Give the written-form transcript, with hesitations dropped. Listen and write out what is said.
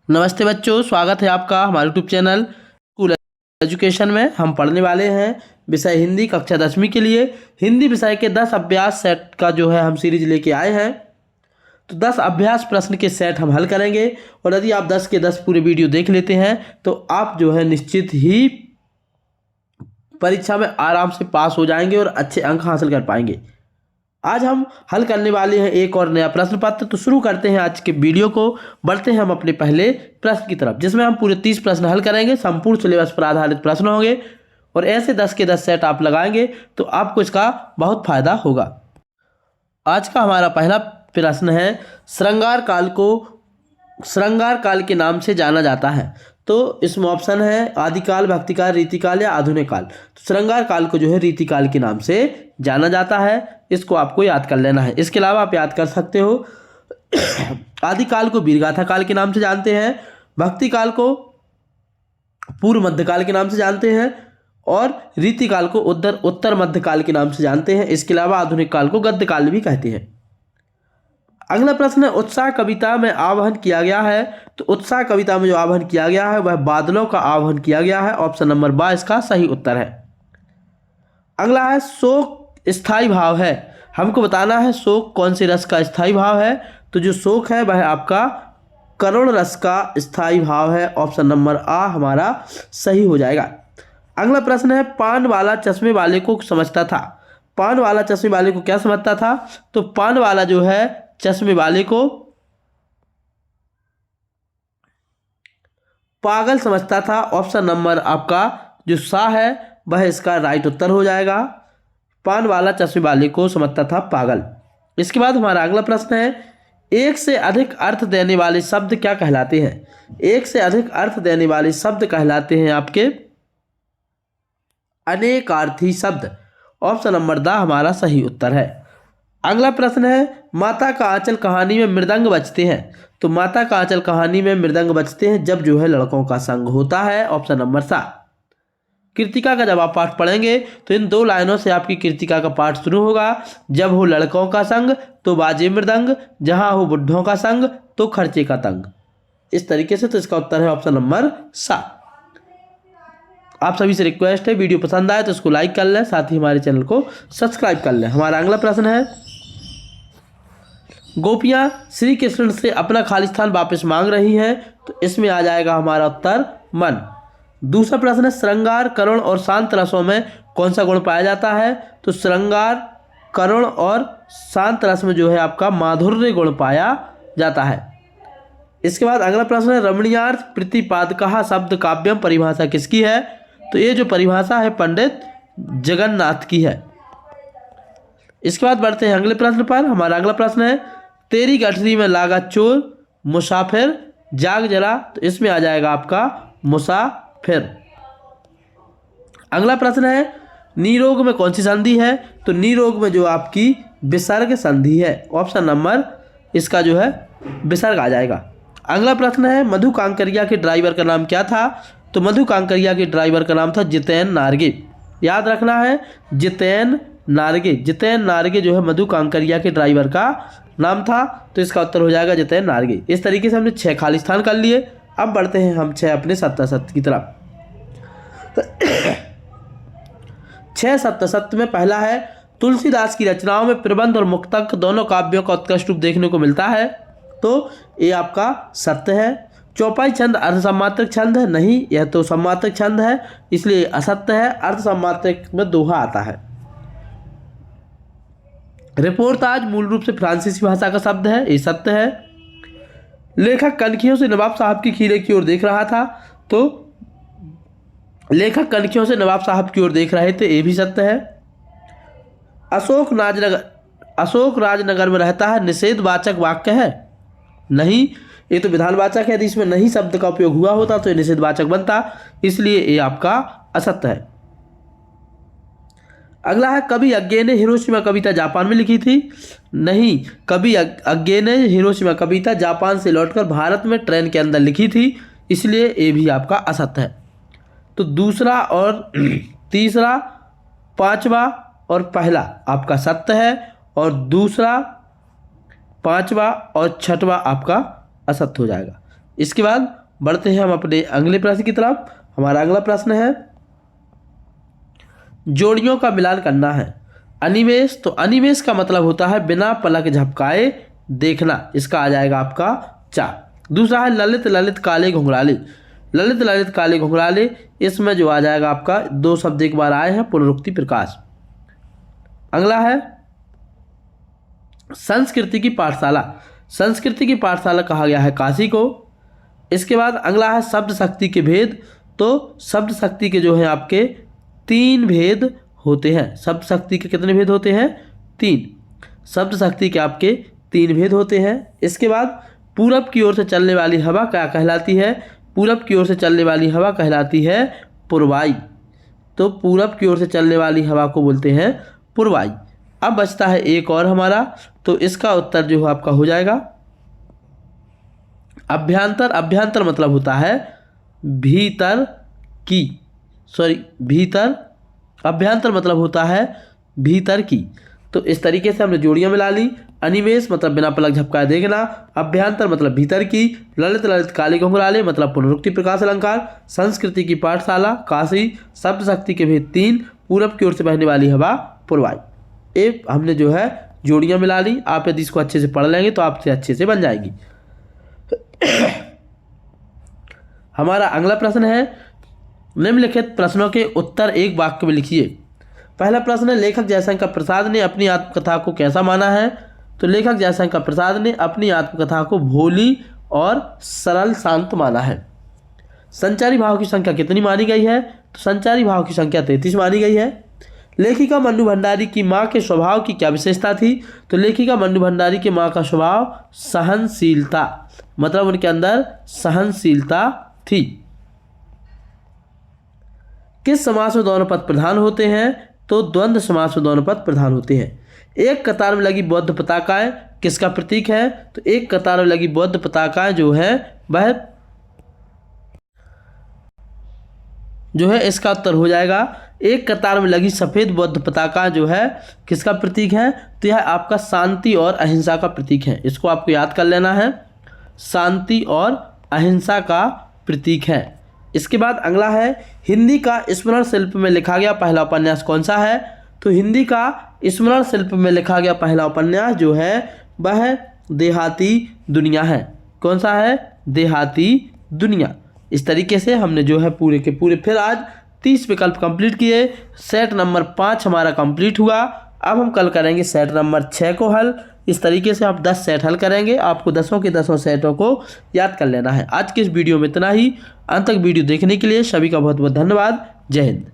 नमस्ते बच्चों, स्वागत है आपका हमारे यूट्यूब चैनल स्कूल एजुकेशन में। हम पढ़ने वाले हैं विषय हिंदी कक्षा 10वीं के लिए हिंदी विषय के 10 अभ्यास सेट का जो है हम सीरीज लेके आए हैं। तो 10 अभ्यास प्रश्न के सेट हम हल करेंगे और यदि आप 10 के 10 पूरे वीडियो देख लेते हैं तो आप जो है निश्चित ही परीक्षा में आराम से पास हो जाएंगे और अच्छे अंक हासिल कर पाएंगे। आज हम हल करने वाले हैं एक और नया प्रश्न पत्र। तो शुरू करते हैं आज के वीडियो को। बढ़ते हैं हम अपने पहले प्रश्न की तरफ, जिसमें हम पूरे 30 प्रश्न हल करेंगे। संपूर्ण सिलेबस पर आधारित प्रश्न होंगे और ऐसे 10 के 10 सेट आप लगाएंगे तो आपको इसका बहुत फायदा होगा। आज का हमारा पहला प्रश्न है, श्रृंगार काल के नाम से जाना जाता है। तो इसमें ऑप्शन है आदिकाल, भक्तिकाल, रीतिकाल या आधुनिक काल। तो श्रृंगार काल को जो है रीतिकाल के नाम से जाना जाता है, इसको आपको याद कर लेना है। इसके अलावा आप याद कर सकते हो आदिकाल को वीरगाथा काल के नाम से जानते हैं, भक्तिकाल को पूर्व मध्यकाल के नाम से जानते हैं और रीतिकाल को उत्तर मध्यकाल के नाम से जानते हैं। इसके अलावा आधुनिक काल को गद्य काल भी कहते हैं। अगला प्रश्न है, उत्साह कविता में आवाहन किया गया है। तो उत्साह कविता में जो आवाहन किया गया है वह बादलों का आवाहन किया गया है। ऑप्शन नंबर बा इसका सही उत्तर है। अगला है, शोक स्थायी भाव है। हमको बताना है शोक कौन से रस का स्थायी भाव है। तो जो शोक है वह आपका करुण रस का स्थायी भाव है। ऑप्शन नंबर आ हमारा सही हो जाएगा। अगला प्रश्न है, पान वाला चश्मे वाले को समझता था। पान वाला चश्मे वाले को क्या समझता था? तो पान वाला जो है चश्मे वाले को पागल समझता था। ऑप्शन नंबर आपका जो सा है वह इसका राइट उत्तर हो जाएगा। पान वाला चश्मे वाले को समझता था पागल। इसके बाद हमारा अगला प्रश्न है, एक से अधिक अर्थ देने वाले शब्द क्या कहलाते हैं? एक से अधिक अर्थ देने वाले शब्द कहलाते हैं आपके अनेकार्थी शब्द। ऑप्शन नंबर द हमारा सही उत्तर है। अगला प्रश्न है, माता का आंचल कहानी में मृदंग बजते हैं। तो माता का आंचल कहानी में मृदंग बजते हैं जब जो है लड़कों का संग होता है। ऑप्शन नंबर सा। कृतिका का जब आप पाठ पढ़ेंगे तो इन 2 लाइनों से आपकी कृतिका का पाठ शुरू होगा। जब हो लड़कों का संग तो बाजे मृदंग, जहां हो बुढ़ों का संग तो खर्चे का तंग। इस तरीके से तो इसका उत्तर है ऑप्शन नंबर सा। आप सभी से रिक्वेस्ट है, वीडियो पसंद आए तो इसको लाइक कर लें, साथ ही हमारे चैनल को सब्सक्राइब कर लें। हमारा अगला प्रश्न है, गोपियां श्री कृष्ण से अपना खालिस्तान वापस मांग रही हैं। तो इसमें आ जाएगा हमारा उत्तर मन। दूसरा प्रश्न है, श्रृंगार, करुण और शांत रसों में कौन सा गुण पाया जाता है? तो श्रृंगार, करुण और शांत रस में जो है आपका माधुर्य गुण पाया जाता है। इसके बाद अगला प्रश्न है, रमणीयार्थ प्रतिपादकः शब्द काव्यम परिभाषा किसकी है? तो ये जो परिभाषा है पंडित जगन्नाथ की है। इसके बाद बढ़ते हैं अगले प्रश्न पर। हमारा अगला प्रश्न है, तेरी गठरी में लागा चोर, मुसाफिर, जाग जरा। तो इसमें आ जाएगा आपका मुसाफिर। अगला प्रश्न है, निरोग में कौन सी संधि है? तो निरोग में जो आपकी विसर्ग संधि है। ऑप्शन नंबर इसका जो है विसर्ग आ जाएगा। अगला प्रश्न है, मधु कांकरिया के ड्राइवर का नाम क्या था? तो मधु कांकरिया के ड्राइवर का नाम था जितेन नारगे। याद रखना है, जितेन नारगे। जितेन नारगे जो है मधु कांकरिया के ड्राइवर का नाम था। तो इसका उत्तर हो जाएगा जितेन नारगे। इस तरीके से हमने 6 खालिस्तान कर लिए। अब बढ़ते हैं हम 6 अपने सत्य की तरफ। 6 सत्य में पहला है, तुलसीदास की रचनाओं में प्रबंध और मुक्तक दोनों काव्यों का उत्कृष्ट रूप देखने को मिलता है। तो ये आपका सत्य है। चौपाई छंद अर्धसम्मात्रक छंद है? नहीं, यह तो सम्मात्रक छंद है, इसलिए असत्य है। अर्धसम्मात्रक में दोहा आता है। रिपोर्ताज मूल रूप से फ्रांसीसी भाषा का शब्द है, ये सत्य है। लेखक कनखियों से नवाब साहब की खीरे की ओर देख रहा था। तो लेखक कनखियों से नवाब साहब की ओर देख रहे थे, ये भी सत्य है। अशोक राजनगर में रहता है, निषेधवाचक वाक्य है? नहीं, ये तो विधानवाचक है। यदि इसमें नहीं शब्द का उपयोग हुआ होता तो ये निषेधवाचक बनता, इसलिए ये आपका असत्य है। अगला है, कवि अज्ञे ने हिरोशिमा कविता जापान में लिखी थी? नहीं, कवि अज्ञे ने हिरोशिमा कविता जापान से लौटकर भारत में ट्रेन के अंदर लिखी थी, इसलिए ये भी आपका असत्य है। तो दूसरा और तीसरा, पांचवा और पहला आपका सत्य है और दूसरा, पांचवा और छठवां आपका असत्य हो जाएगा। इसके बाद बढ़ते हैं हम अपने अगले प्रश्न की तरफ। हमारा अगला प्रश्न है जोड़ियों का मिलान करना है। अनिमेष, तो अनिमेष का मतलब होता है बिना पलक झपकाए देखना, इसका आ जाएगा आपका 4। दूसरा है ललित ललित काले घुंघराले। ललित ललित काले घुंघराले, इसमें जो आ जाएगा आपका 2 शब्द एक बार आए हैं, पुनरुक्ति प्रकाश। अगला है संस्कृति की पाठशाला। संस्कृति की पाठशाला कहा गया है काशी को। इसके बाद अगला है शब्द शक्ति के भेद। तो शब्द शक्ति के जो है आपके 3 भेद होते हैं। शब्द शक्ति के कितने भेद होते हैं? 3। शब्द शक्ति के आपके 3 भेद होते हैं। इसके बाद पूरब की ओर से चलने वाली हवा क्या कहलाती है? पूरब की ओर से चलने वाली हवा कहलाती है पूर्वाई। तो पूरब की ओर से चलने वाली हवा को बोलते हैं पूर्वाई। अब बचता है एक और हमारा, तो इसका उत्तर जो है आपका हो जाएगा अभ्यंतर। अभ्यंतर मतलब होता है भीतर की, भीतर। अभ्यंतर मतलब होता है भीतर की। तो इस तरीके से हमने जोड़ियां मिला ली। अनिमेष मतलब बिना पलक झपकाए देखना, अभ्यंतर मतलब भीतर की, ललित ललित काले घुंघराले मतलब पुनरुक्ति प्रकाश अलंकार, संस्कृति की पाठशाला काशी, शब्द शक्ति के भेद 3, पूरब की ओर से बहने वाली हवा पूर्वाई। ये हमने जो है जोड़ियां मिला ली। आप यदि इसको अच्छे से पढ़ लेंगे तो आपसे अच्छे से बन जाएगी। हमारा अगला प्रश्न है निम्नलिखित प्रश्नों के उत्तर एक वाक्य में लिखिए। पहला प्रश्न है लेखक जयशंकर प्रसाद ने अपनी आत्मकथा को कैसा माना है? तो लेखक जयशंकर प्रसाद ने अपनी आत्मकथा को भोली और सरल शांत माना है। संचारी भाव की संख्या कितनी मानी गई है? तो संचारी भाव की संख्या 33 मानी गई है। लेखिका मन्नू भंडारी की माँ के स्वभाव की क्या विशेषता थी? तो लेखिका मन्नू भंडारी की माँ का स्वभाव सहनशीलता, मतलब उनके अंदर सहनशीलता थी। किस समास में दोनों पद प्रधान होते हैं? तो द्वंद्व समास में दोनों पद प्रधान होते हैं। एक कतार में लगी बौद्ध पताकाएं किसका प्रतीक है? तो एक कतार में लगी बौद्ध पताकाएं जो है वह जो है इसका उत्तर हो जाएगा एक कतार में लगी सफ़ेद बौद्ध पताका जो है किसका प्रतीक है? तो यह आपका शांति और अहिंसा का प्रतीक है। इसको आपको याद कर लेना है, शांति और अहिंसा का प्रतीक है। इसके बाद अगला है हिंदी का स्मरण शिल्प में लिखा गया पहला उपन्यास कौन सा है? तो हिंदी का स्मरण शिल्प में लिखा गया पहला उपन्यास जो है वह देहाती दुनिया है। कौन सा है? देहाती दुनिया। इस तरीके से हमने जो है पूरे के पूरे फिर आज 30 विकल्प कंप्लीट किए। सेट नंबर 5 हमारा कंप्लीट हुआ। अब हम कल करेंगे सेट नंबर 6 को हल। इस तरीके से आप 10 सेट हल करेंगे। आपको 10 के 10 सेटों को याद कर लेना है। आज के इस वीडियो में इतना ही। अंत तक वीडियो देखने के लिए सभी का बहुत बहुत धन्यवाद। जय हिंद।